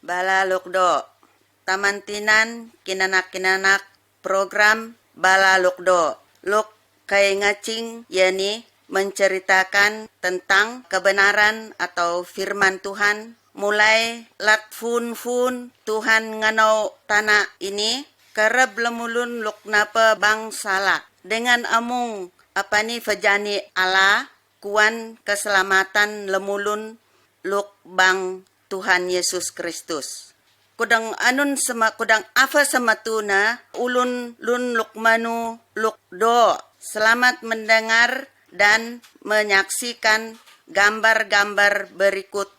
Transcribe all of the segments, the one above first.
Bala Lukdo, tamantinan kinanak-kinanak program Bala Lukdo. Luk kay ngacing yani menceritakan tentang kebenaran atau firman Tuhan mulai lat fun Tuhan nganau tanah ini kereb lemulun luk napa bangsala dengan amung apa ni fajani Allah kuan keselamatan lemulun luk bang Tuhan Yesus Kristus. Kudang anun sama kudang apa sama tuna ulun lun lukmanu lukdo. Selamat mendengar dan menyaksikan gambar-gambar berikut.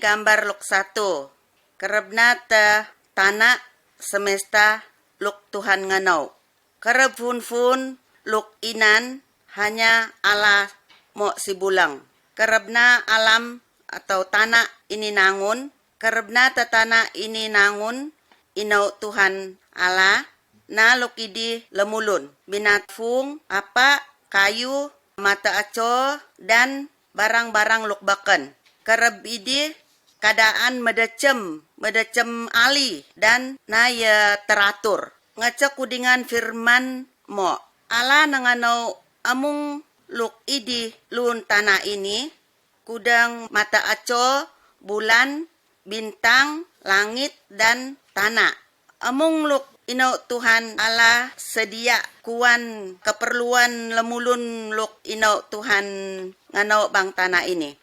Gambar luk 1. Kerebna te tanah semesta luk Tuhan nganau. Kereb fun luk inan hanya Allah mo si bulang. Kerebna alam atau tanah ini nangun. Kerebna te tanah ini nangun inau Tuhan Allah na luk idi lemulun. Binatfung apa kayu mata aco dan barang-barang luk baken. Kereb idi keadaan medecem ali dan naya teratur. Ngacak kudingan firman mo. Allah nanganau amung luk idi lun tanah ini kudang mata aco, bulan, bintang, langit dan tanah. Amung luk inau Tuhan Allah sedia kuan keperluan lemulun luk inau Tuhan nganau bang tanah ini.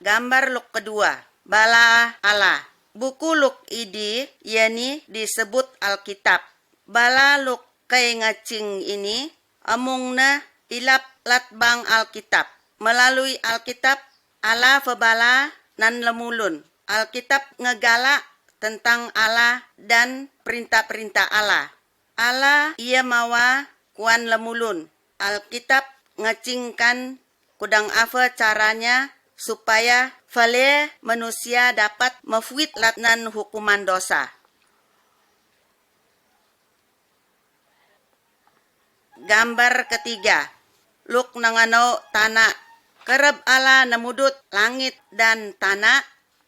Gambar luk kedua, Bala Allah. Buku luk idi yani disebut Alkitab. Bala luk kay ngacing ini amungna ilap latbang Alkitab. Melalui Alkitab Allah febala nan lemulun. Alkitab ngegala tentang Allah dan perintah-perintah Allah. Allah ia mawa kuan lemulun. Alkitab ngacingkan kudang apa caranya supaya fale manusia dapat mefuit latnan hukuman dosa. Gambar ketiga, luk nangano tanah. Kereb Allah namudut langit dan tanah.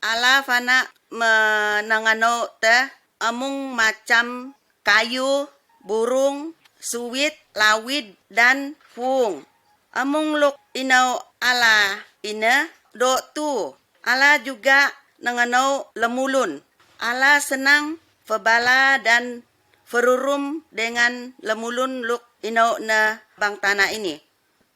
Allah fana menangano te amung macam kayu, burung, suwit, lawid dan fung. Amung luk inau Allah ina do tu. Allah juga nanganau lemulun. Allah senang febala dan ferurum dengan lemulun luk inau na bang tanah ini.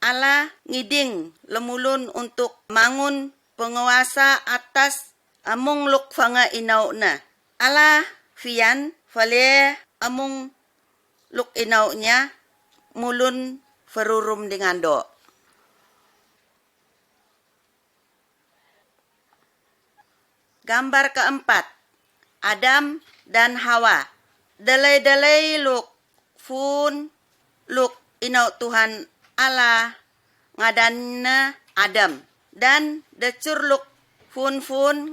Allah ngiding lemulun untuk mangun penguasa atas amung luk fanga inau na. Allah fian fale amung luk inau nya mulun ferurum dengan do. Gambar keempat, Adam dan Hawa. Delay luk fun luk inau Tuhan Allah ngadanna Adam dan decur luk fun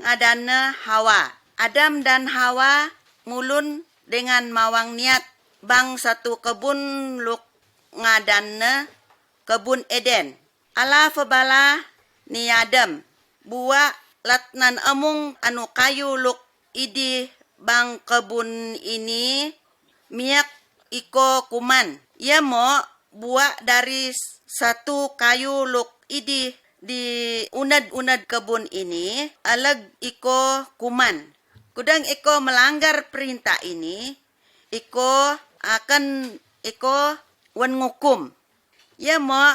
ngadanna Hawa. Adam dan Hawa mulun dengan mawang niat bang satu kebun luk ngadanna kebun Eden. Allah febala ni Adam buah latnan amung anu kayu luk idi bang kebun ini miak iko kuman. Ia mo buah dari satu kayu luk idi di unad kebun ini alag iko kuman. Kudang iko melanggar perintah ini, iko akan iko wan ngukum. Ia mo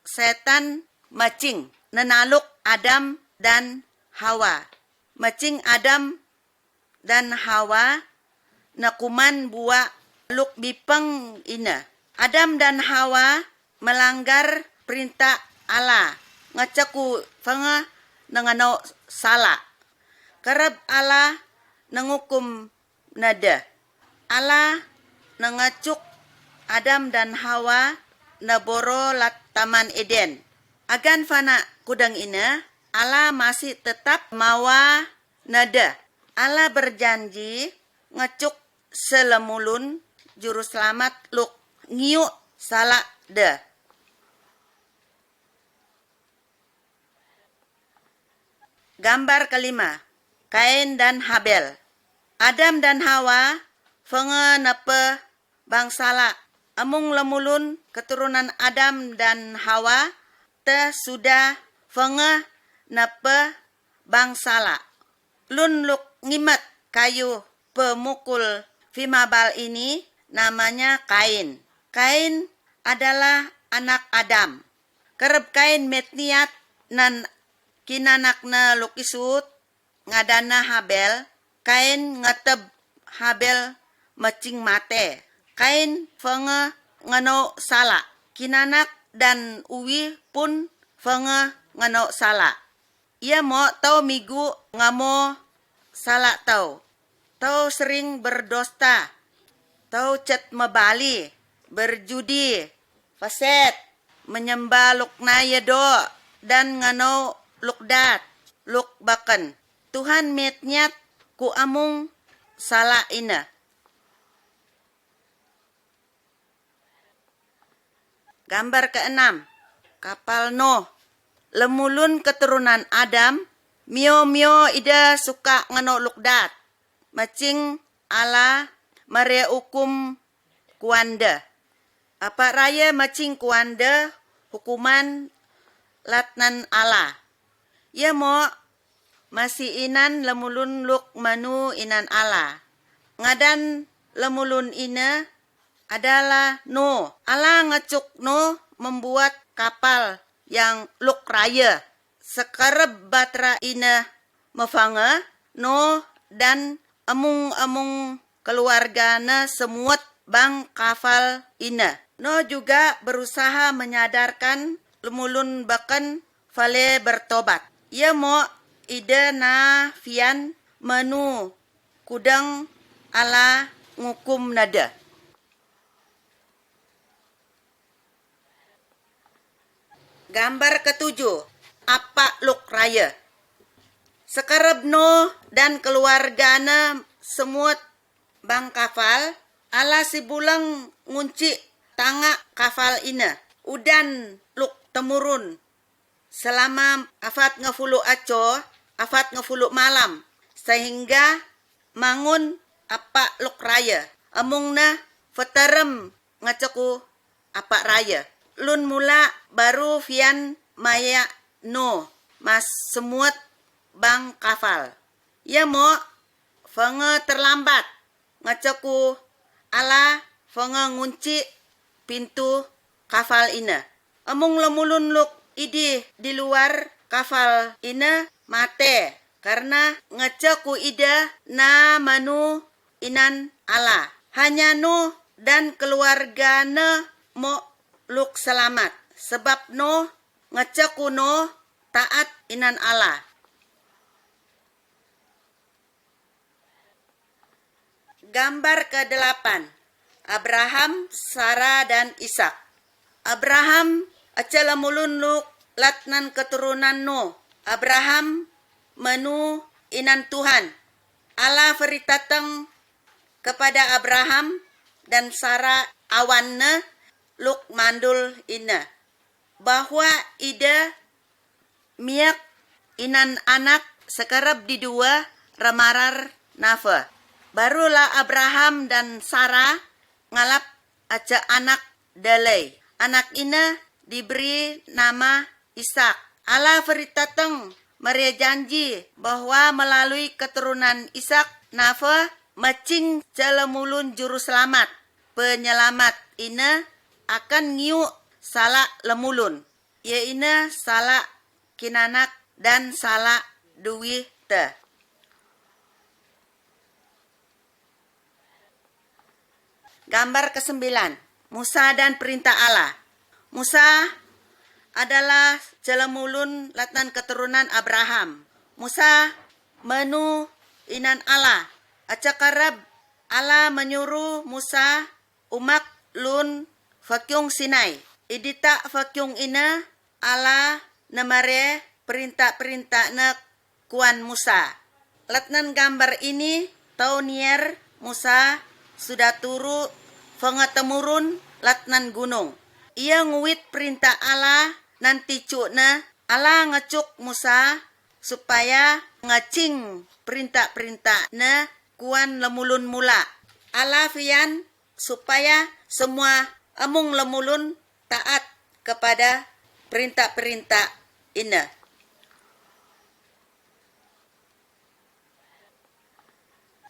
setan macing nanaluk Adam dan Hawa. Macing Adam dan Hawa nakuman buah luk bipeng ina. Adam dan Hawa melanggar perintah Allah. Ngacaku fanga nangano salah. Kerab Allah nangukum nada. Allah nangacuk Adam dan Hawa naboro lat taman Eden. Agan fana kudang ina Allah masih tetap mawa nada. Allah berjanji ngecuk selemulun juru selamat luk ngiu salak de. Gambar kelima, Kain dan Habel. Adam dan Hawa fenge nepe bangsala. Amung lemulun keturunan Adam dan Hawa te sudah fenge nepe bangsala. Lun luk ngimet kayu pemukul Fimabal ini namanya Kain. Kain adalah anak Adam. Kerep Kain metniat nan kinanakna lukisut ngadana Habel. Kain ngeteb Habel macing mate. Kain fenge ngano sala. Kinanak dan uwi pun fenge ngano sala. Ia mo tau migu ngamo sala tau. Tau sering berdosta. Tau cet mebali. Berjudi. Faset. Menyembah lukna yedo. Dan ngano lukdat. Luk baken. Tuhan metnyat ku amung sala ina. Gambar keenam. Kapal Nuh. Lemulun keturunan Adam, mio ida suka ngano lukdat. Macing ala mare hukum kuanda. Apa raya macing kuanda hukuman latnan ala. Ia mo masih inan lemulun luk manu inan ala. Ngadan lemulun ina adalah Nuh. Ala ngecuk Nuh membuat kapal yang luk raya. Sekarep batra ina mefanga Nuh dan amung keluargana semuat bang kafal ina. Nuh juga berusaha menyadarkan lemulun bahkan fale bertobat. Ia mo ide na fian menu kudang ala ngukum nada. Gambar ketujuh, apa luk raya. Sekarep Nuh dan keluargana semut bang kafal, ala si bulang ngunci tanga kafal ina. Udan luk temurun selama afat ngefulu aco, afat ngefulu malam. Sehingga mangun apa luk raya. Amungna veterem ngaceku apa raya. Lun mula baru fian maya no mas semuat bang kafal. Ya mo fenge terlambat ngaceku ala fenge ngunci pintu kafal ina. Amung lemulun luk idi di luar kafal ina mate karena ngeceku ida na manu inan ala. Hanya Nuh dan keluargana mo luk selamat. Sebab Nuh ngeceku Nuh taat inan Allah. Gambar ke-8. Abraham, Sarah dan Ishak. Abraham acala mulun luk latnan keturunan Nuh. Abraham menu inan Tuhan. Allah feritateng kepada Abraham dan Sarah awanna luk mandul ina bahwa ida miak inan anak sekarab di dua ramarar nafa. Barulah Abraham dan Sarah ngalap aja anak dalai. Anak ina diberi nama Ishak. Allah feritateng Maria janji bahwa melalui keturunan Ishak nafa macing jalamulun juru selamat. Penyelamat ina akan ngiu sala lemulun. Ia ina sala kinanak dan sala duwi te. Gambar ke-9. Musa dan perintah Allah. Musa adalah jalamulun latnan keturunan Abraham. Musa menu inan Allah. Acakarab Allah menyuruh Musa umak lun fakyung Sinai. Idita fakyung ina ala namare perintah-perintah na kuan Musa. Latnan gambar ini taunier Musa sudah turu pengetemurun latnan gunung. Ia nguwit perintah Allah nanti cukna Allah ngecuk Musa supaya ngacing perintah-perintah na kuan lemulun mula. Allah fian supaya semua amung lemulun taat kepada perintah-perintah ina.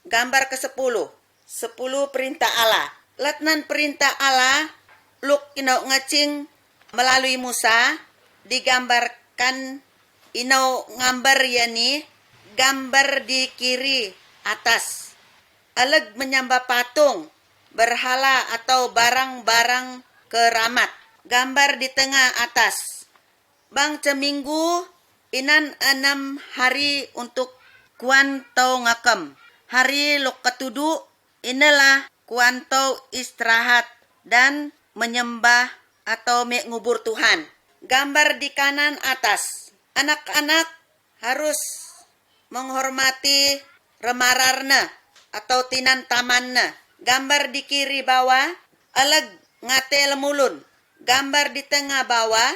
Gambar ke-10. 10 perintah Allah. Latnan perintah Allah luk inau ngacing melalui Musa digambarkan inau ngambar yani gambar di kiri atas. Aleg menyembah patung, berhala atau barang-barang keramat. Gambar di tengah atas. Bang ceminggu inan 6 hari untuk kuan tau ngakam. Hari lok ketudu inilah kuan tau istirahat dan menyembah atau mengubur Tuhan. Gambar di kanan atas. Anak-anak harus menghormati remararna atau tinan tamanna. Gambar di kiri bawah, alag ngate lemulun. Gambar di tengah bawah,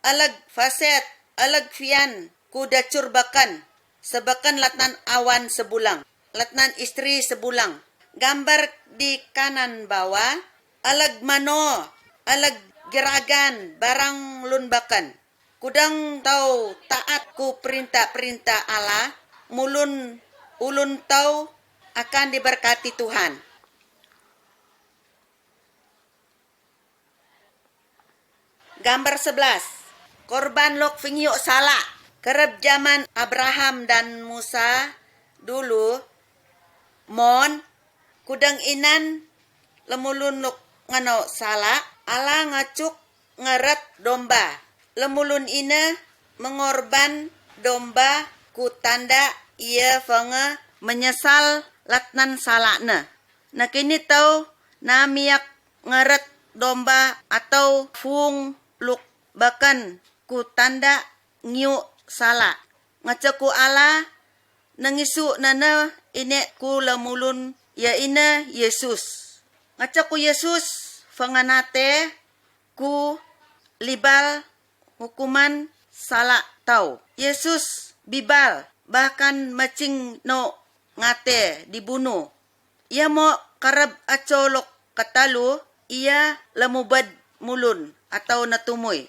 alag faset, alag fian, kuda curbakan. Sebakan latnan awan sebulang. Latnan istri sebulang. Gambar di kanan bawah, alag mano, alag geragan, barang lunbakan. Kudang tau taat ku perintah-perintah Allah, mulun ulun tau akan diberkati Tuhan. Gambar 11. Korban lok fingyo salah. Kerep zaman Abraham dan Musa dulu, mon kudang inan lemulun lok ngano salah, Allah ngacuk ngeret domba. Lemulun ina mengorban domba ku tanda ia fanga menyesal latnan salakna. Nah kini tau na miyak ngeret domba atau fung luk bahkan ku tanda ngiu salah. Ngacaku Allah nangisu nana ine ku lemulun ya ina Yesus. Ngacaku Yesus fanganate ku libal hukuman salah tau. Yesus bibal bahkan macing no ngate dibunuh. Ia mo karab acolok katalu ia lemubad mulun atau natumuy.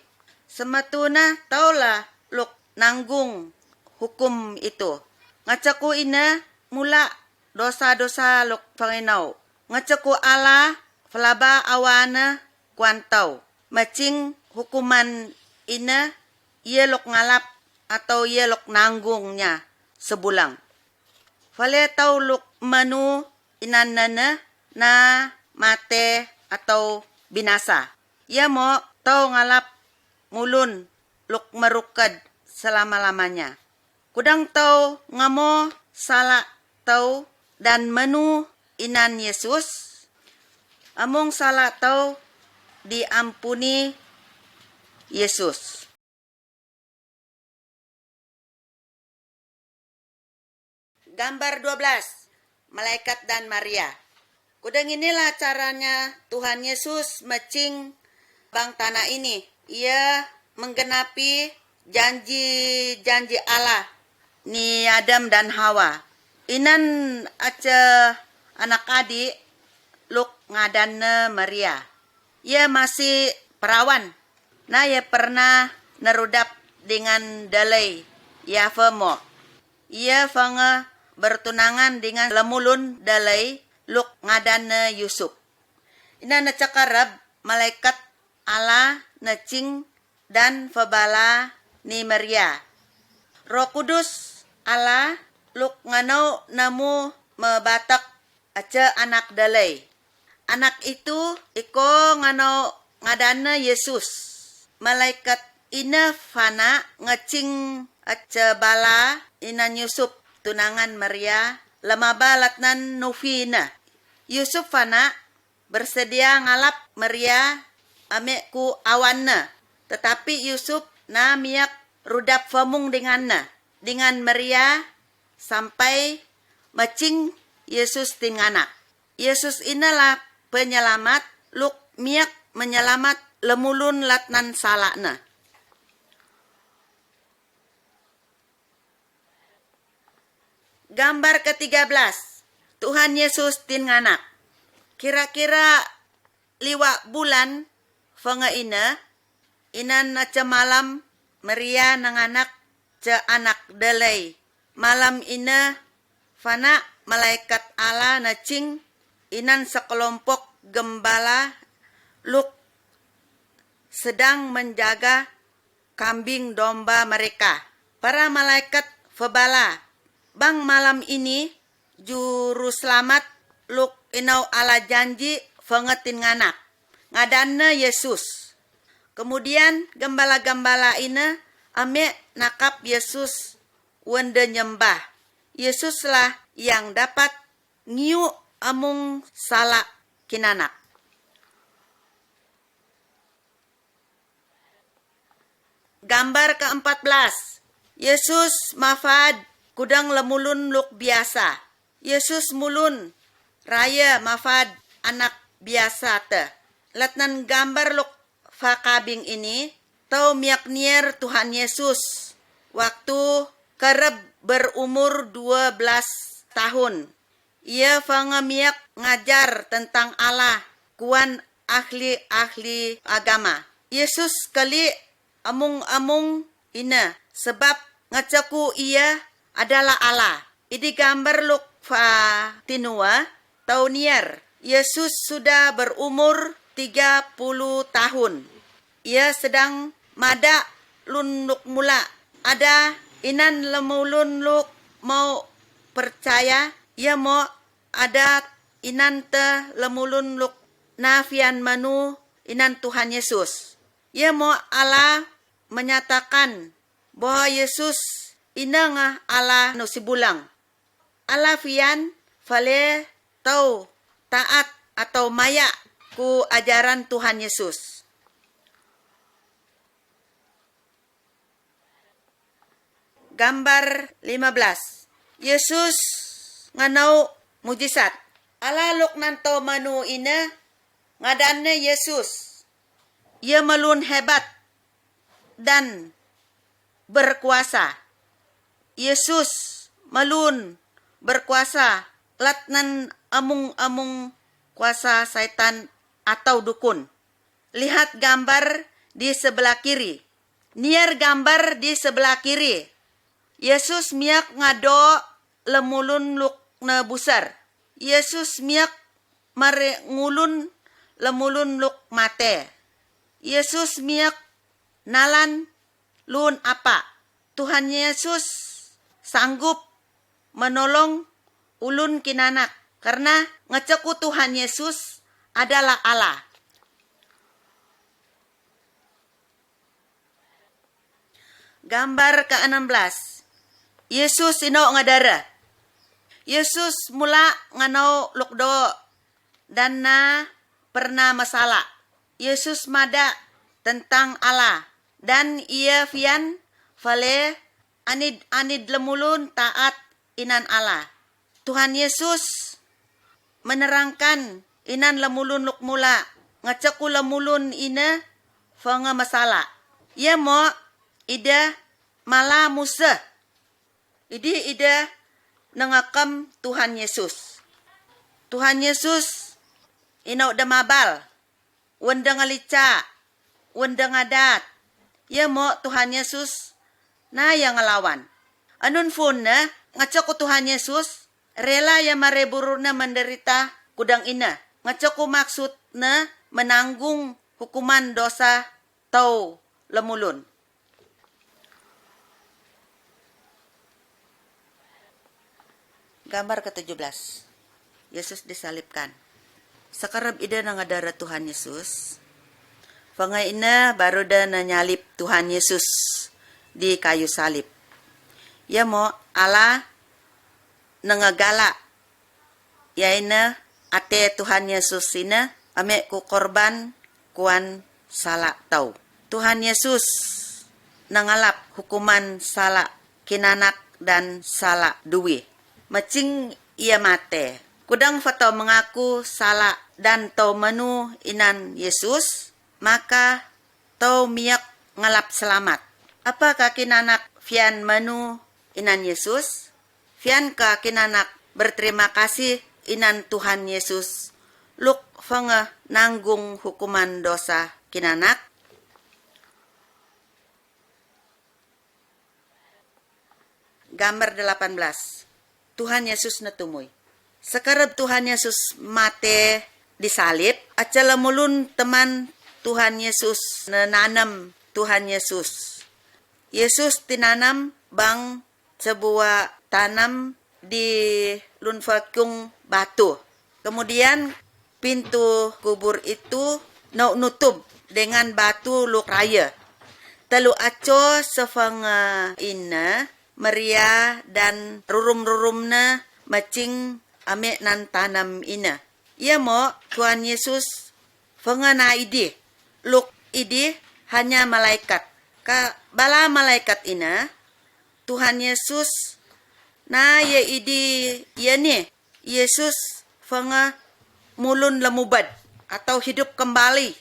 Sematuna taulah lok nanggung hukum itu. Ngacaku ina mula dosa-dosa lok panginaw. Ngacaku Allah falaba awana kuantau. Macing hukuman ina ia lok ngalap atau ia lok nanggungnya sebulang. Fale tau lok manu inanana na mate atau binasa. Ia mo tau ngalap mulun lok merukad selama-lamanya. Kudang tau ngamo salah tau dan menu inan Yesus. Among salah tau diampuni Yesus. Gambar 12. Malaikat dan Maria. Kudang inilah caranya Tuhan Yesus macing bang tanah ini. Ia menggenapi janji-janji Allah ni Adam dan Hawa. Inan aja anak adik luk ngadanna Maria. Ia masih perawan. Nah ia pernah nerudap dengan dalai Yafemo. Ia fanga bertunangan dengan lemulun dalai luk ngadanna Yusuf. Ina nacakarab malaikat Allah necing dan fabala ni Maria. Roh Kudus Allah luk ngano namu mebatak aja anak dalai. Anak itu iko ngano ngadana Yesus. Malaikat ina fana ngecing aja bala inan Yusuf tunangan Maria lemaba latnan Nufina. Yusuf fana bersedia ngalap Maria ame ku awanna. Tetapi Yusuf na miyak rudap famung denganna. Dengan Maria sampai macing Yesus tinganak. Yesus inalah penyelamat luk miyak menyelamat lemulun latnan salakna. Gambar ke-13. Tuhan Yesus tinganak. Kira-kira 5 bulan fanga inan na ca malam Maria nanganak ca anak dalay. Malam ina fana malaikat Allah na cing inan sekelompok gembala luk sedang menjaga kambing domba mereka. Para malaikat febala, bang malam ini juru selamat luk inau ala janji fangetin nganak. Ngadanna Yesus. Kemudian gembala-gembala ina ame nakap Yesus wende nyembah. Yesuslah yang dapat ngiu amung salak kinanak. Gambar ke-14. Yesus mafad kudang lemulun luk biasa. Yesus mulun raya mafad anak biasa te. Latnan gambar luk fakabing ini tau miak nier Tuhan Yesus waktu kereb berumur 12 tahun. Ia fangamiak ngajar tentang Allah kuan ahli-ahli agama. Yesus kali amung-amung ina sebab ngacaku ia adalah Allah. Idi gambar luk fa tinua taunier. Yesus sudah berumur 30 tahun. Ia sedang mada luk mula. Ada inan lemulun luk mau percaya. Ia mau ada inan te lemulun luk nafian manu inan Tuhan Yesus. Ia mau Allah menyatakan bahwa Yesus inang Allah no sibulang. Allah fian fale tau taat atau maya ku ajaran Tuhan Yesus. Gambar 15. Yesus nganau mujizat. Allah luk nanto manu ina ngadanne Yesus. Ia melun hebat dan berkuasa. Yesus melun berkuasa latnan amung-amung kuasa setan atau dukun. Lihat gambar di sebelah kiri. Nier gambar di sebelah kiri. Yesus miak ngado lemulun luk na busar. Yesus miak mare ngulun lemulun luk mate. Yesus miak nalan lun apa. Tuhan Yesus sanggup menolong ulun kinanak. Karena ngeceku Tuhan Yesus adalah Allah. Gambar ke-16. Yesus ino ngadara. Yesus mula nganau lukdo dan na pernah masalah. Yesus mada tentang Allah dan ia fian fale anid lemulun taat inan Allah. Tuhan Yesus menerangkan inan lemulun luk mula ngaceku lemulun ina fanga masalah. Ia mo ida mala musa. Idi ida nangakam Tuhan Yesus. Tuhan Yesus inau damabal. Wenda ngalica. Wenda ngadat. Ia mo Tuhan Yesus na yang ngelawan. Anun fun na ngacaku Tuhan Yesus rela ya mareburu na menderita kudang ina. Ngacaku maksud na menanggung hukuman dosa tau lemulun. Gambar ke-17. Yesus disalibkan. Sakarab ida na ngadara Tuhan Yesus. Fangay ina baru da na nyalip Tuhan Yesus di kayu salib. Ya mo Allah nangagala. Ya ina ate Tuhan Yesus ina ame ku korban kuan sala tau. Tuhan Yesus nangalap hukuman sala kinanak dan sala duwi. Macing ia mate. Kudang fatau mengaku salah dan tau menu inan Yesus, maka tau miak ngalap selamat. Apakah kinanak fian menu inan Yesus? Fian ka kinanak berterima kasih inan Tuhan Yesus. Luk fanga nanggung hukuman dosa kinanak. Gambar 18. Tuhan Yesus natumui. Sekarang Tuhan Yesus mate disalib, acala mulun teman Tuhan Yesus nanam Tuhan Yesus. Yesus tinanam bang sebuah tanam di lunfakyung batu. Kemudian pintu kubur itu nutup dengan batu luk raya. Telu aco sefanga ina Maria dan rurum-rurumna macing ame nan tanam ina. Ia mo Tuhan Yesus fengana idi. Luk idi hanya malaikat. Ka bala malaikat ina Tuhan Yesus na ye idi ia ni Yesus fenga mulun lemubad atau hidup kembali.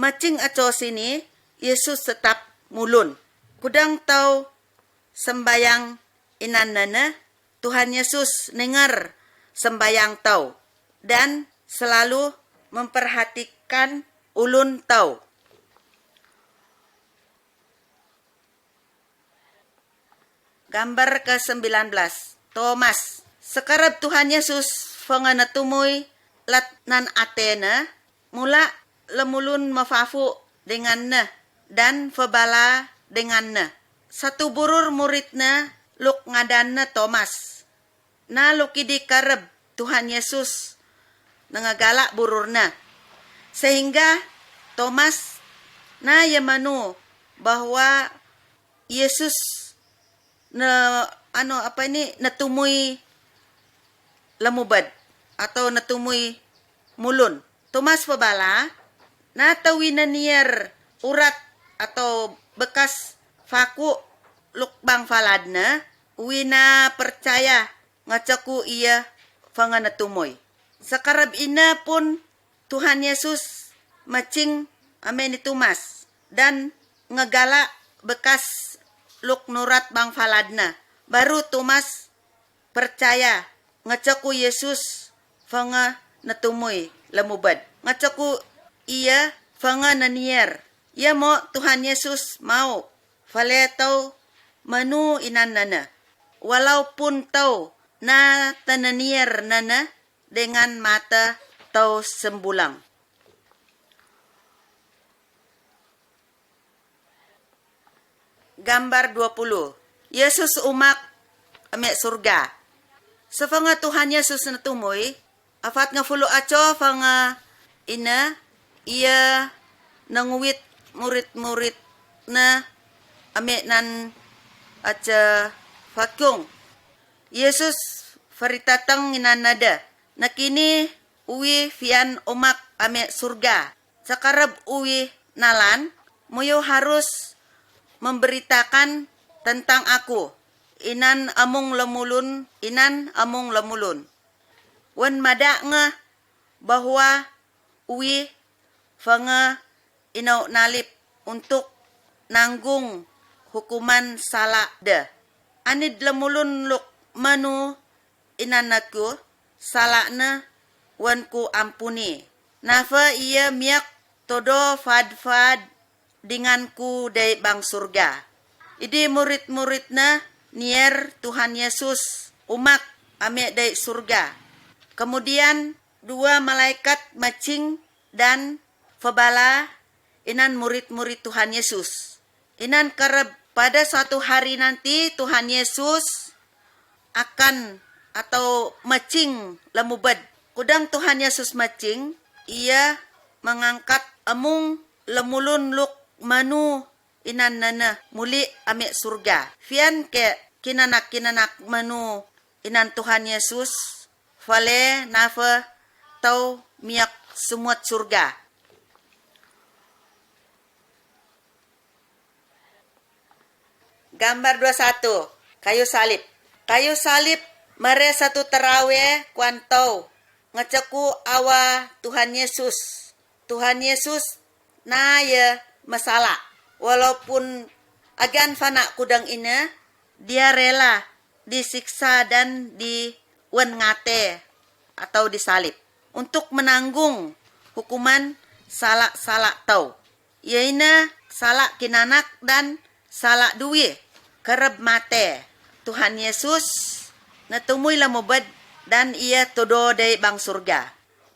Macing aco sini Yesus tetap mulun. Kudang tau sembayang inan nana Tuhan Yesus dengar sembayang tau dan selalu memperhatikan ulun tau. Gambar ke-19. Thomas. Sekarang Tuhan Yesus fenganatumui lat nan Atena mula lemulun mafafu dengan na dan febala dengan na. Satu burur muridna luk ngadanna Thomas. Na lukidi kareb Tuhan Yesus nangagalak bururna. Sehingga Thomas na yamanu bahwa Yesus natumui lemubad atau natumui mulun. Thomas pebala na tawinan nier urat atau bekas faku lukbang faladna wina percaya ngacaku ia fanganatumui. Sekarab ina pun Tuhan Yesus macing amen Thomas dan ngegala bekas luk nurat bang faladna. Baru Thomas percaya ngacaku Yesus fanga natumui lemubad. Ngacaku ia fanga nanier. Ia mo Tuhan Yesus mau fale tau manu inan nana. Walaupun tau na tananier nana dengan mata tau sembulang. Gambar 20. Yesus umak ame surga. Sefanga Tuhan Yesus natumui, afat nga fulo aco fanga ina ia nanguwit murid-murid na ame nan aca fakyong. Yesus faritatang inanada. Nakini uwi fian umak ame surga. Sakarab uwi nalan, muyo harus memberitakan tentang aku. Inan among lemulun. Wan mada nga bahwa uwi fanga inaw nalip untuk nanggung hukuman salah da. Anid lemulun luk manu inanaku salah na wan ku ampuni. Nafa iya miak todo fad denganku dari bang surga. Idi murid-murid na nier Tuhan Yesus umak ame dari surga. Kemudian dua malaikat macing dan febala inan murid-murid Tuhan Yesus. Inan kereb pada suatu hari nanti Tuhan Yesus akan atau macing lemubad. Kudang Tuhan Yesus macing, ia mengangkat amung lemulun luk manu inan nana muli ame surga. Fian ke kinanak manu inan Tuhan Yesus fale nafa tau miak semut surga. Gambar 21. Kayu salib. Kayu salib mere satu terawih kuantau ngacaku awa Tuhan Yesus. Tuhan Yesus na ya masalah. Walaupun agan fana kudang ina, dia rela disiksa dan diwenngate atau disalib untuk menanggung hukuman salak tau. Yaina salak kinanak dan salak duwi kereb mate. Tuhan Yesus natumui lamobad dan ia todo dari bang surga.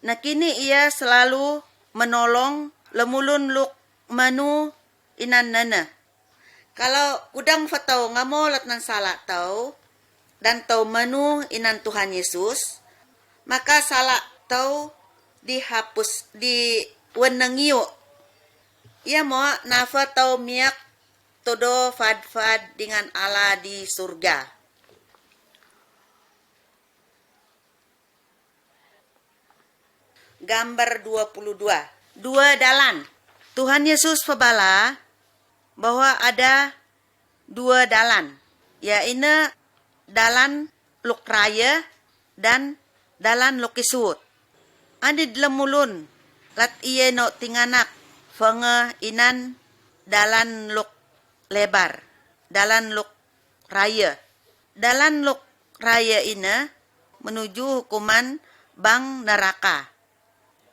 Nakini ia selalu menolong lemulun luk manu inan nana. Kalau kudang fatau ngamolat nan salak tau dan tau manu inan Tuhan Yesus, maka salak tau dihapus di wenengiyo. Ia mo nafa tau miak todo fad dengan Allah di surga. Gambar 22. Dua dalan. Tuhan Yesus pebala bahwa ada dua dalan. Yaitu dalan luk raya dan dalan luk isut. Andi lemulun lat iye no tinganak fanga inan dalan luk lebar, dalan luk raya. Dalan luk raya ina menuju hukuman bang neraka.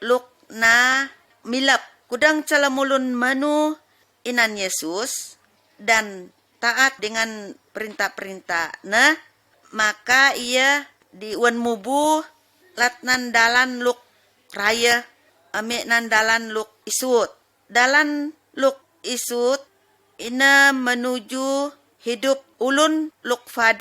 Luk na milap kudang calamulun manu inan Yesus dan taat dengan perintah-perintah na, maka ia diwan mubu latnan dalan luk raya ame nan dalan luk isut. Dalan luk isut ina menuju hidup ulun luk fad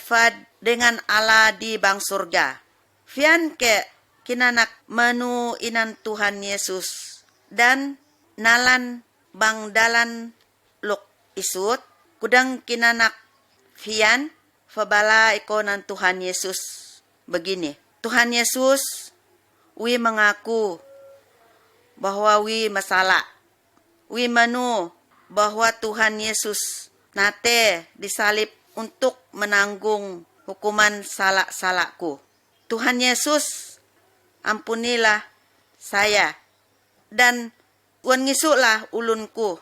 dengan Allah di bang surga. Fian ke kinanak manu inan Tuhan Yesus dan nalan bang dalan luk isut kudang kinanak fian fabala ikonan Tuhan Yesus begini. Tuhan Yesus wi mengaku bahwa wi masalah. Wi manu bahwa Tuhan Yesus nate disalib untuk menanggung hukuman salak-salakku. Tuhan Yesus ampunilah saya dan wan ngisuklah ulunku.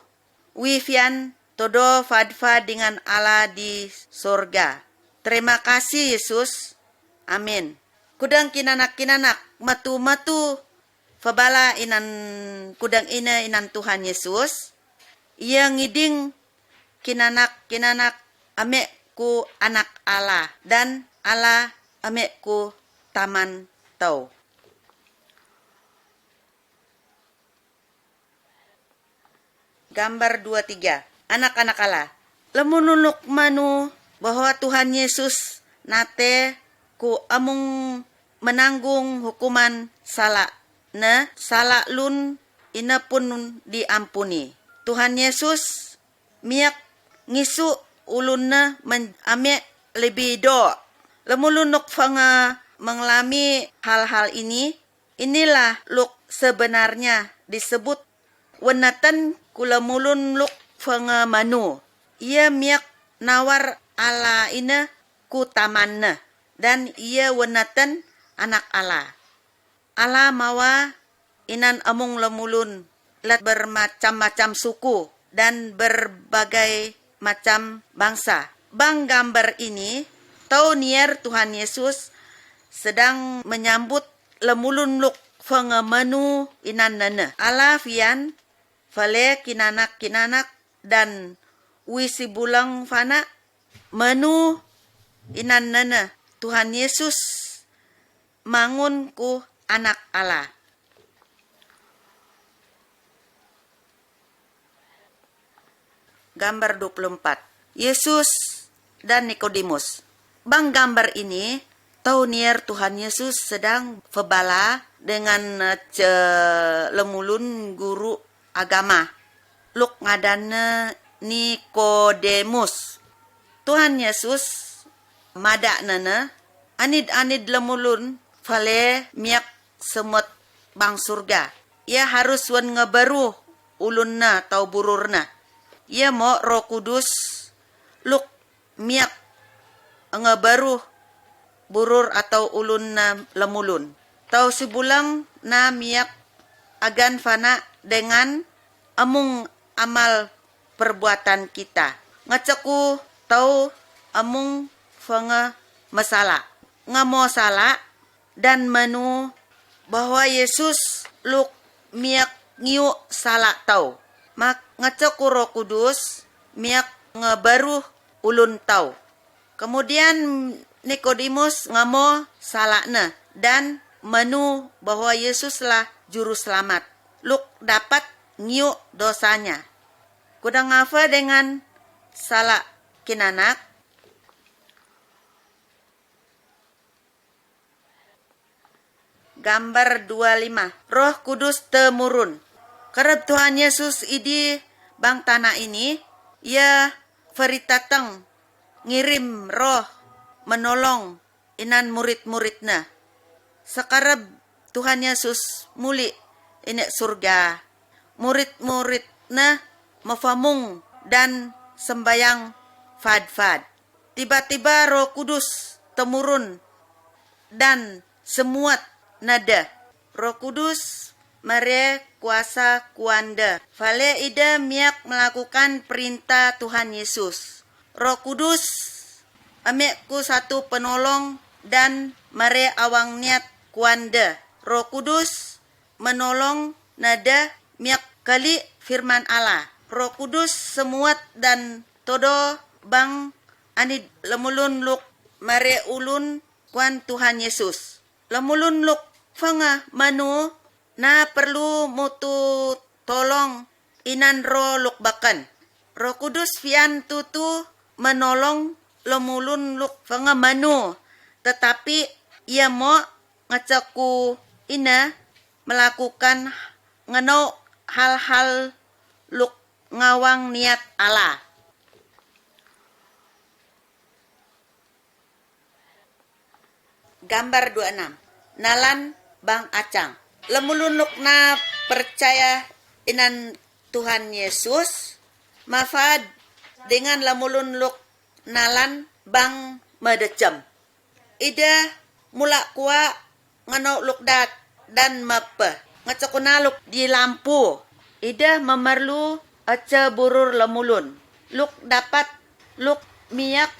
Wifian todo fad dengan Allah di sorga. Terima kasih Yesus. Amin. Kudang kinanak matu fabala inan kudang ina inan Tuhan Yesus. Ia ngiding kinanak ame ku anak Allah dan Allah ame ku taman tau. Gambar 23. Anak-anak Allah. Lemunuluk manu bahwa Tuhan Yesus nate ku amung menanggung hukuman salak. Na salak lun ina pun diampuni. Tuhan Yesus miak ngisu ulun na ame lebih do. Lemulunuk fanga mengalami hal-hal ini. Inilah luk sebenarnya disebut wenatan kula mulun luk fanga manu. Ia miak nawar ala ina ku tamanna dan ia wenatan anak Allah. Allah mawa inan amung lemulun lat bermacam-macam suku dan berbagai macam bangsa. Bang gambar ini tau nier Tuhan Yesus sedang menyambut lemulun luk fanga manu inan nana. Allah fian fale kinanak dan wisi bulang fana manu inan nana. Tuhan Yesus mangun ku anak Allah. Gambar 24. Yesus dan Nikodemus. Bang gambar ini tau nier Tuhan Yesus sedang febala dengan lemulun guru agama. Luk ngadana Nikodemus. Tuhan Yesus madak nana anid lemulun fale miak semut bang surga. Ia harus wan ngebaru ulunna tau bururna. Ia mo Roh Kudus luk miak ngebaru burur atau ulunna lemulun. tau sibulang na miyak agan fana dengan amung amal perbuatan kita. Ngacaku tau amung fanga masala. Ngamo sala dan menu bahwa Yesus luk miyak ngiu sala tau. Mak ngacaku Roh Kudus miyak ngebaru ulun tau. Kemudian Nikodemus ngamo salakna dan menu bahwa Yesuslah juru selamat. Luk dapat ngiu dosanya. Kudang ngafa dengan salak kinanak. Gambar 25. Roh Kudus temurun. Kerap Tuhan Yesus idi bang tanah ini, ia feritatang ngirim roh menolong inan murid-muridna. Sekarab Tuhan Yesus muli ini surga. Murid-muridna mafamung dan sembayang fad-fad. Tiba-tiba Roh Kudus temurun dan semuat nada. Roh Kudus mare kuasa kuanda. Fale ida miak melakukan perintah Tuhan Yesus. Roh Kudus amekku satu penolong dan mare awang niat kuanda. Roh Kudus menolong nada miak kali firman Allah. Roh Kudus semuat dan todo bang anid lemulun luk mare ulun kuan Tuhan Yesus. Lemulun luk fanga manu na perlu mutu tolong inan roh luk bakan. Roh Kudus fian tutu menolong lemulun luk fanga manu, tetapi ia mo ngacaku ina melakukan ngano hal-hal luk ngawang niat Allah. Gambar 26. Nalan bang acang. Lemulun luk na percaya inan Tuhan Yesus, mafad dengan lemulun luk nalan bang madecem. Ida mula kuwa ngano luk dat dan mapa. Ngacakuna luk di lampu. Ida memerlu aca burur lemulun. Luk dapat luk miyak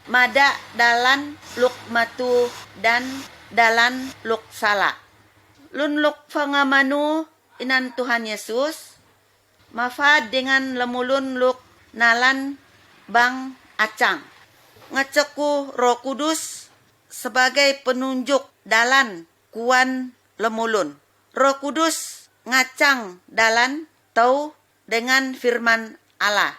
mada dalan luk matu dan dalan luk sala. Lun luk fangamanu inan Tuhan Yesus, mafad dengan lemulun luk nalan bang acang. Ngacaku Roh Kudus sebagai penunjuk dalan kuan lemulun. Roh Kudus ngacang dalan tau dengan firman Allah.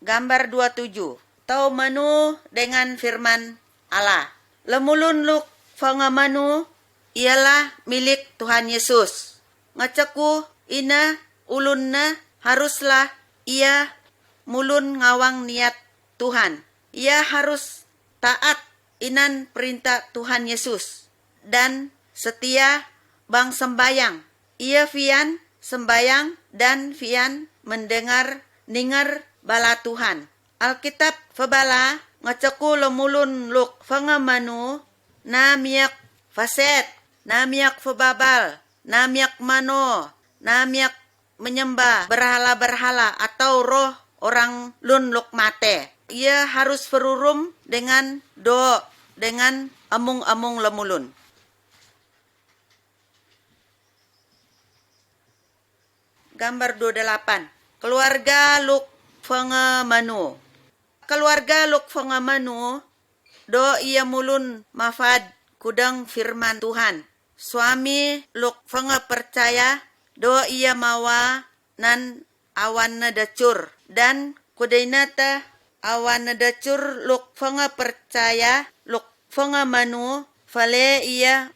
Gambar 27. Tau manu dengan firman Allah. Lemulun luk fangamanu ialah milik Tuhan Yesus. Ngacaku ina ulunna haruslah ia mulun ngawang niat Tuhan. Ia harus taat inan perintah Tuhan Yesus dan setia bang sembayang. Ia fian sembayang dan fian mendengar ningar bala Tuhan. Alkitab fabala ngacaku lemulun luk fangamanu na miyak faset, na miyak fababal, na miyak mano, na miyak menyembah berhala-berhala atau roh orang lun luk mate. Ia harus ferurum dengan dengan amung-amung lemulun. Gambar 28. Keluarga luk fangamanu. Keluarga luk fangamanu do ia mulun mafad kudang firman Tuhan. Suami luk fanga percaya do ia mawa nan awan na dacur dan kudainata awan na dacur luk fanga percaya luk fangamanu fale ia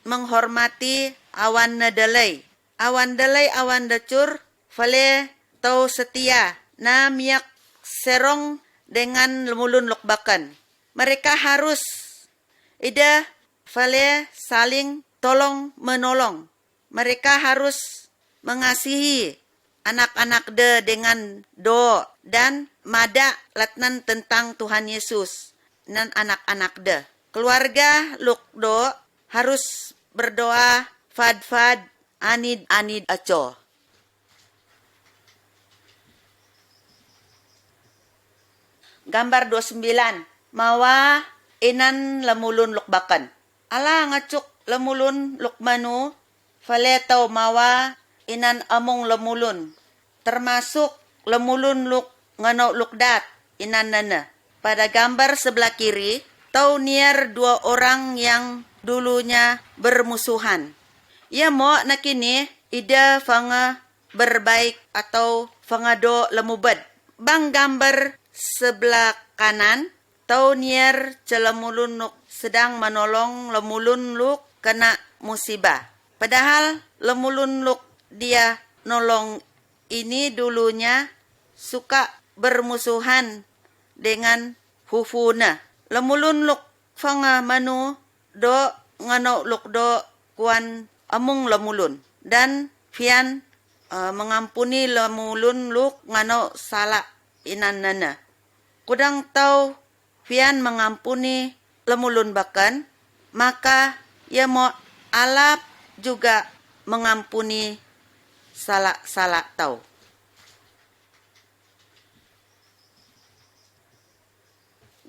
menghormati awan na dalay. Awan dalay awan dacur fale tau setia na miyak serong dengan lemulun lukbakan. Mereka harus ida fale saling tolong menolong. Mereka harus mengasihi anak-anak dengan dan mada latnan tentang Tuhan Yesus nan anak-anak de. Keluarga lukdo harus berdoa fad-fad anid-anid aco. Gambar 29. Mawa inan lemulun lukbakan. Ala ngacuk lemulun lukmanu, faletaw mawa inan among lemulun. Termasuk lemulun luk ngano lukdat inan nana. Pada gambar sebelah kiri, tau niar dua orang yang dulunya bermusuhan. Ia mo nakini ida fanga berbaik atau fangado lemubad. Bang gambar sebelah kanan, tau niar celemulun luk sedang menolong lemulun luk kena musibah. Padahal lemulun luk dia nolong ini dulunya suka bermusuhan dengan hufuna. Lemulun luk fanga manu do ngano luk do kuan amung lemulun. Dan fian mengampuni lemulun luk ngano salah inan nana. Kudang tau fian mengampuni lemulun bakan, maka ia mo alap juga mengampuni salah tau.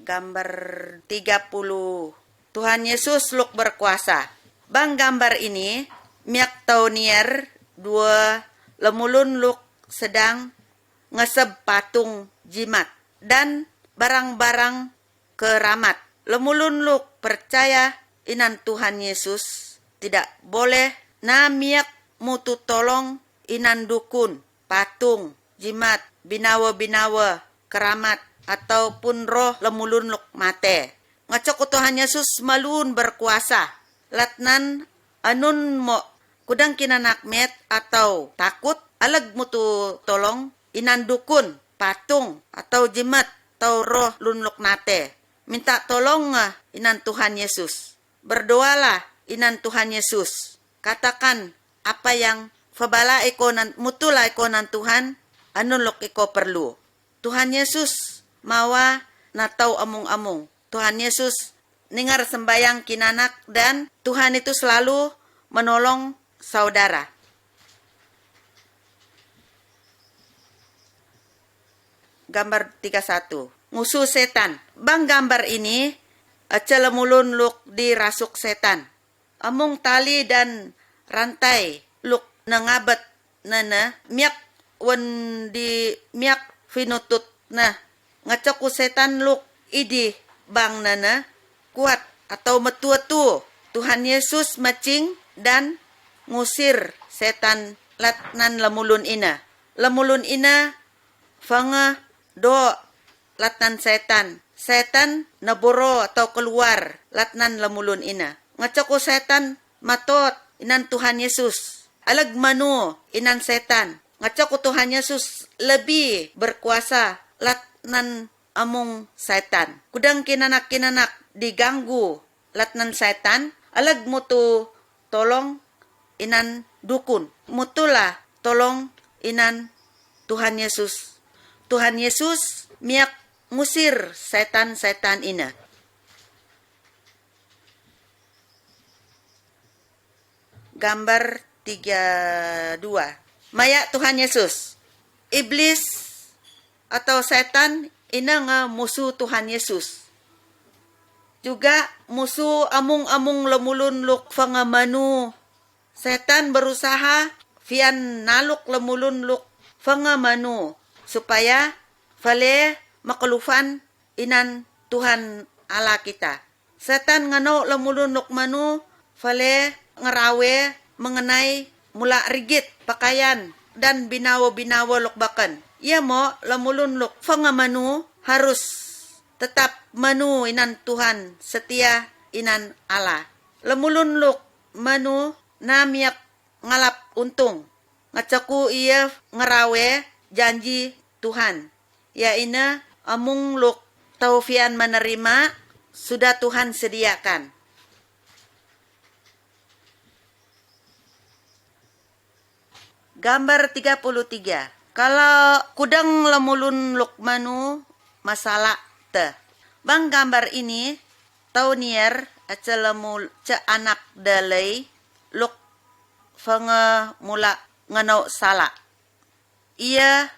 Gambar 30. Tuhan Yesus luk berkuasa. Bang gambar ini miak tau niar dua lemulun luk sedang ngeseb patung jimat dan barang-barang keramat. Lemulun luk percaya inan Tuhan Yesus tidak boleh na miak mutu tolong inan dukun, patung, jimat, binawa-binawa, keramat, ataupun roh lemulun luk mate. Ngacok Tuhan Yesus malun berkuasa. Latnan anun mo kudang kinanakmet atau takut alag mutu tolong inan dukun, patung, atau jimat, atau roh lunluk mate. Minta tolong nga inan Tuhan Yesus. Berdoalah inan Tuhan Yesus. Katakan apa yang fabala iko nan mutula iko nan Tuhan, anun luk iko perlu. Tuhan Yesus mawa natau amung-amung. Tuhan Yesus ningar sembayang kinanak dan Tuhan itu selalu menolong saudara. Gambar 31. Musuh setan. Bang gambar ini celemulun luk dirasuk setan. Amung tali dan rantai luk nangabat nana miak wan di miak finutut nah ngacoku setan luk idi bang nana kuat atau metu-tu. Tuhan Yesus macing dan ngusir setan latnan lemulun ina. Lemulun ina fanga do latnan setan. Setan naboro atau keluar latnan lemulun ina. Ngacoko setan matot inan Tuhan Yesus. Alag manu inan setan. Ngacoko Tuhan Yesus lebih berkuasa latnan among setan. Kudang kinanak-kinanak diganggu latnan setan. Alag mutu tolong inan dukun. Mutulah tolong inan Tuhan Yesus. Tuhan Yesus miak ngusir setan-setan ina. Gambar 32. Maya Tuhan Yesus. Iblis atau setan ina nga musuh Tuhan Yesus. Juga musuh amung-amung lemulun luk fangamanu. Setan berusaha fian naluk lemulun luk fangamanu supaya fale makalufan inan Tuhan Allah kita. Setan ngano lemulun luk manu fale ngerawe mengenai mula rigit pakaian dan binawa-binawa luk bakan. Ia mo lemulun luk fangamanu harus tetap manu inan Tuhan setia inan Allah. Lemulun luk manu namiak ngalap untung. Ngacaku ia ngerawe janji Tuhan. Ya ina amung luk taufian menerima sudah Tuhan sediakan. Gambar 33. Kalau kudang lemulun luk manu masalah te. Bang gambar ini tau nier aca lemul ca anak dalay luk fanga mula nganau sala. Ia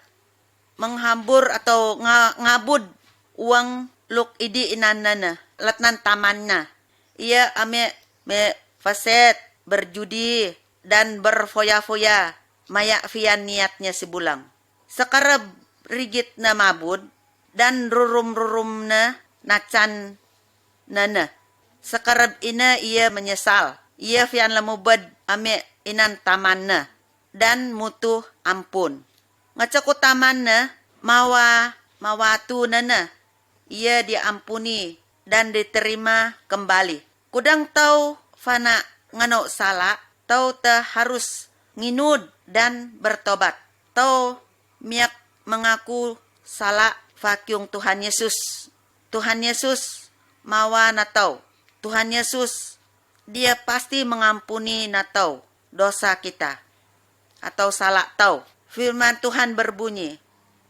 menghambur atau ngabud uang luk idi inanana latnan tamanna. Ia ame me faset berjudi dan berfoya-foya maya fian niatnya sebulang. Sekarab rigit na mabud dan rurum-rurum na nacan nana. Sekarab ina ia menyesal. Ia fian lamubad ame inan tamanna dan mutuh ampun. Ngacaku tamanna mawatu nana. Ia diampuni dan diterima kembali. Kudang tau fana ngano salah, tau te harus nginud dan bertobat. Tau miak mengaku salah fakyung Tuhan Yesus. Tuhan Yesus mawa natau. Tuhan Yesus dia pasti mengampuni natau dosa kita atau salah tau. Firman Tuhan berbunyi,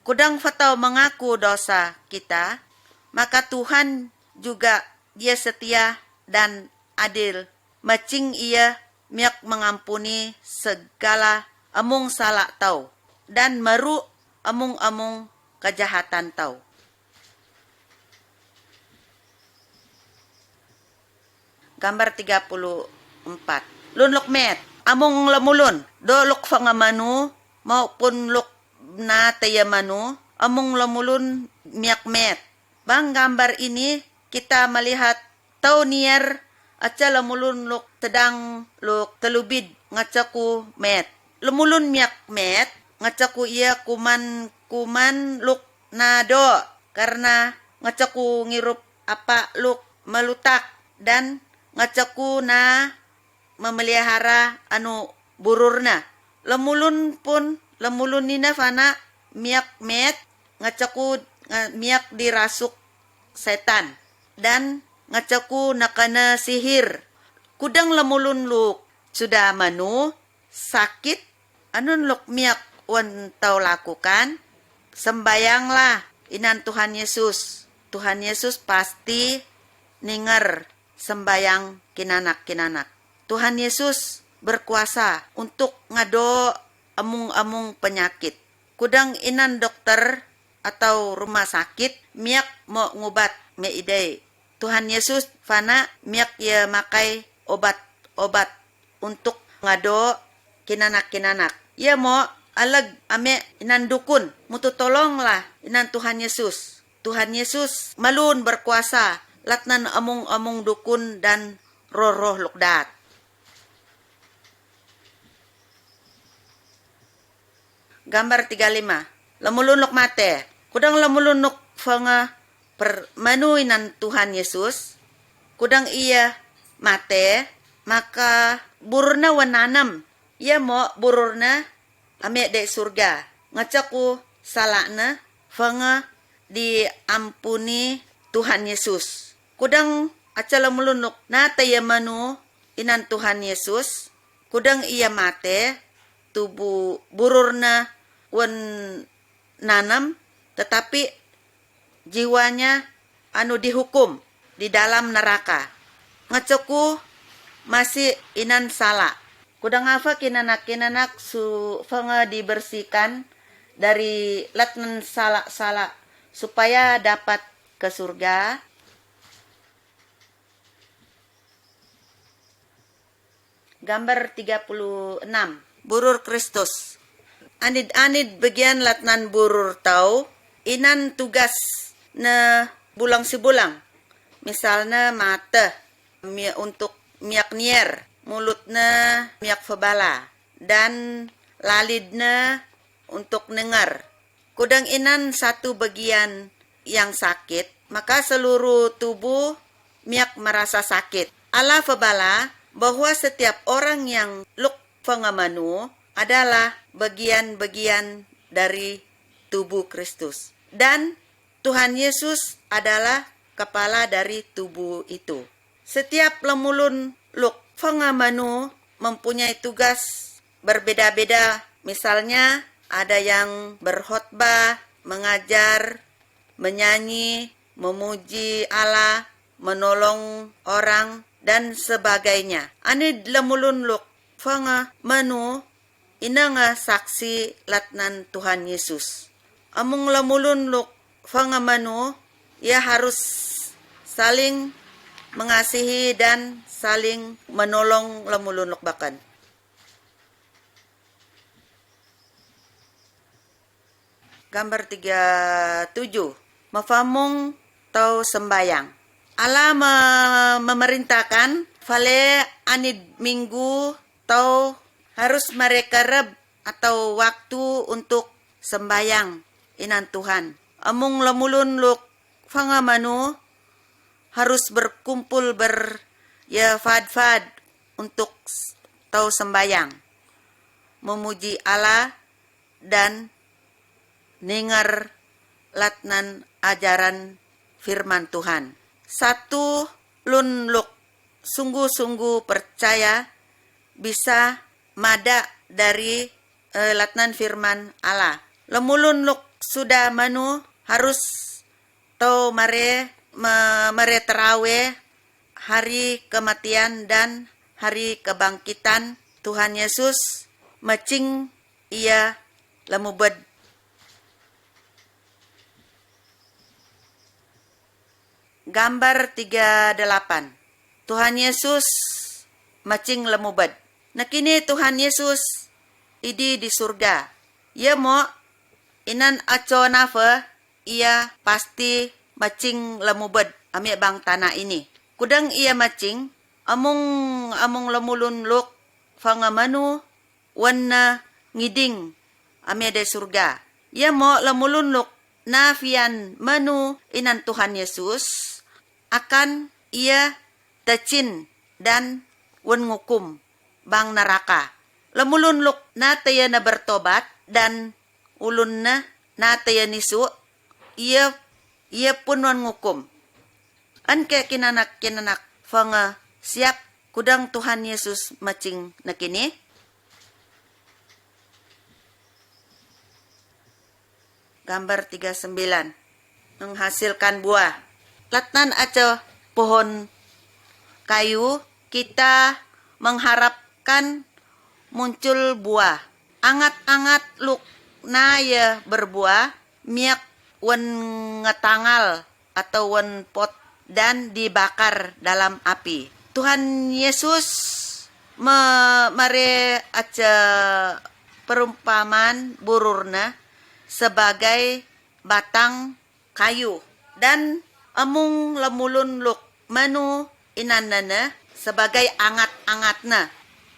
kudang fatau mengaku dosa kita, maka Tuhan juga dia setia dan adil. Macing ia miak mengampuni segala amung salah tau dan meru amung-amung kejahatan tau. Gambar 34. Lun luk met, amung lemulun, do luk fangamanu maupun luk na tayamanu, amung lemulun miak met. Bang gambar ini kita melihat tau nier aca lemulun luk tedang luk telubid ngacaku met. Lemulun miak met ngacaku ia kuman luk nado karena ngacaku ngirup apa luk melutak dan ngacaku na memelihara anu bururna. Lemulun nina fana miak met ngacaku miak dirasuk setan dan ngacaku nakana sihir. Kudang lemulun luk sudah manu sakit anun luk miak wan tau lakukan sembayanglah inan Tuhan Yesus. Tuhan Yesus pasti ninger sembayang kinanak-kinanak. Tuhan Yesus berkuasa untuk ngado amung-amung penyakit. Kudang inan dokter atau rumah sakit miak mau ngubat me idei. Tuhan Yesus fana miak ia makai obat-obat untuk ngado kinanak-kinanak. Ia mau alag ame inan dukun, mutu tolonglah inan Tuhan Yesus. Tuhan Yesus malun berkuasa latnan amung-amung dukun dan roh-roh lukdat. Gambar 35. Lemulun luk mate. Kudang lemulun luk fanga permanuinan Tuhan Yesus. Kudang ia mate, maka bururna wananam. Ia mo bururna ame de surga. Ngacaku salahna fanga diampuni Tuhan Yesus. Kudang aca lemulun luk na tayamanu inan Tuhan Yesus. Kudang ia mate, tubuh bururna wan nanam, tetapi jiwanya anu dihukum di dalam neraka. Ngacaku masih inan salah. Kudang apa kinanak-kinanak su fanga dibersihkan dari latnan salah-salah supaya dapat ke surga. Gambar 36. Burur Kristus. Anid-anid bagian latnan burur tau, inan tugas na bulang sibulang. Misalnya mata untuk miak nier, mulutna miak febala, dan lalidna untuk dengar. Kudang inan satu bagian yang sakit, maka seluruh tubuh miak merasa sakit. Ala febala bahwa setiap orang yang luk fangamanu adalah bagian-bagian dari tubuh Kristus. Dan Tuhan Yesus adalah kepala dari tubuh itu. Setiap lemulun luk fangamanu mempunyai tugas berbeda-beda. Misalnya ada yang berkhotbah, mengajar, menyanyi, memuji Allah, menolong orang, dan sebagainya. Ani lamulun luk fanga manu ina nga saksi latnan Tuhan Yesus. Among lamulun luk fanga manu, ia harus saling mengasihi dan saling menolong lamulun luk bakan. Gambar 37. Mafamong tau sembayang. Allah memerintahkan fale anid minggu tau harus mereka atau waktu untuk sembayang inan Tuhan. Among lamulun luk fangamanu harus berkumpul fad-fad untuk tau sembayang, memuji Allah dan dengar latnan ajaran firman Tuhan. Satu lunluk sungguh-sungguh percaya bisa mada dari latnan firman Allah. Lemulun luk sudah manu harus tau mare terawe hari kematian dan hari kebangkitan Tuhan Yesus macing ia lemubed. Gambar 38. Tuhan Yesus macing lemubad. Nakini Tuhan Yesus idi di surga. Ia mo inan aco nafa ia pasti macing lemubad ami bang tanah ini. Kudang ia macing among lemulun luk fangamanu wana ngiding ami de surga. Ia mo lemulun luk nafian manu inan Tuhan Yesus akan ia tacin dan wen ngukum bang neraka. Lemulun luk na taya na bertobat dan ulun na taya nisu ia pun wen ngukum. An ke kinanak fanga siap kudang Tuhan Yesus macing nakini. Gambar 39. Menghasilkan buah. Latnan aja pohon kayu, kita mengharapkan muncul buah. Angat-angat luk na ya berbuah, miak wen ngetangal atau wen pot dan dibakar dalam api. Tuhan Yesus mare aja perumpamaan bururna sebagai batang kayu dan amung lemulun luk manu inanana sebagai angat-angatna.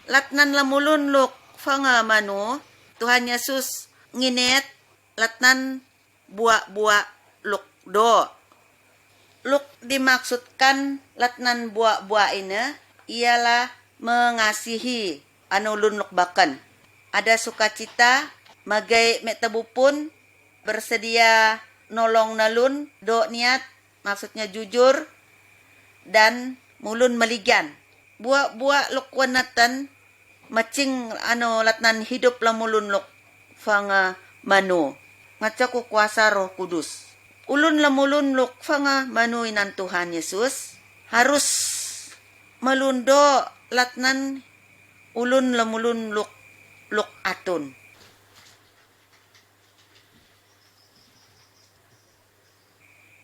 Latnan lemulun luk fanga manu Tuhan Yesus nginet latnan buah-buah luk do. Luk dimaksudkan latnan buah-buah ini ialah mengasihi anulun luk bakan. Ada sukacita magai metabupun bersedia nolong nalun do niat maksudnya jujur dan mulun meligan. Buah-buah luk wanatan macing latnan hidup lamulun luk fanga manu. Ngaca ku kuasa Roh Kudus. Ulun lamulun luk fanga manu inan Tuhan Yesus harus melundo latnan ulun lamulun luk atun.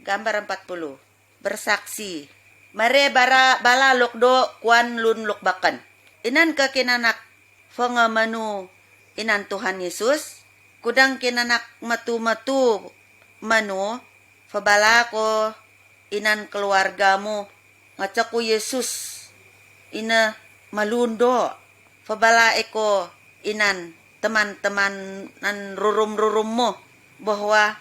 Gambar 40. Bersaksi. Mare bala lukdo kuan lun luk bakan. Inan ka kinanak fangamanu inan Tuhan Yesus. Kudang kinanak matu-matu manu. Fabala ko inan keluargamu. Ngaca ko Yesus. Ina malundo. Fabala eko inan teman-teman nan rurum-rurum mo. Bahwa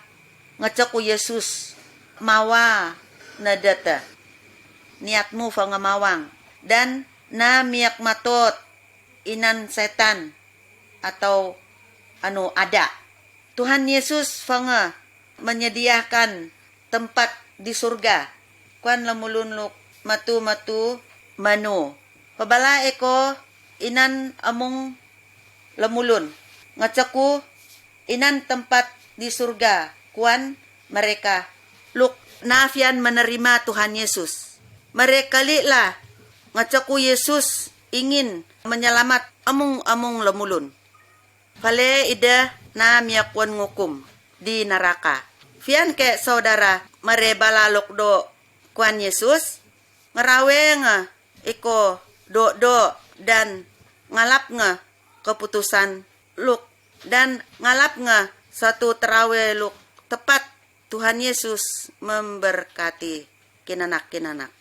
ngaca ko Yesus mawa na data niatmu fangamawang dan na miyak matot inan setan atau ada. Tuhan Yesus fanga menyediakan tempat di surga. Kuan lamulun luk matu-matu manu. Pabala eko inan among lamulun. Ngacaku inan tempat di surga kuan mereka. Luk nafian menerima Tuhan Yesus. Mereka lilah ngacaku Yesus ingin menyelamat amung lemulun. Fale ida na miyakuan ngukum di neraka. Fian ke saudara marebalalok do kuan Yesus ngerawe nga iko do dan ngalap nga keputusan luk dan ngalap nga satu terawe luk tepat Tuhan Yesus memberkati kinanak-kinanak.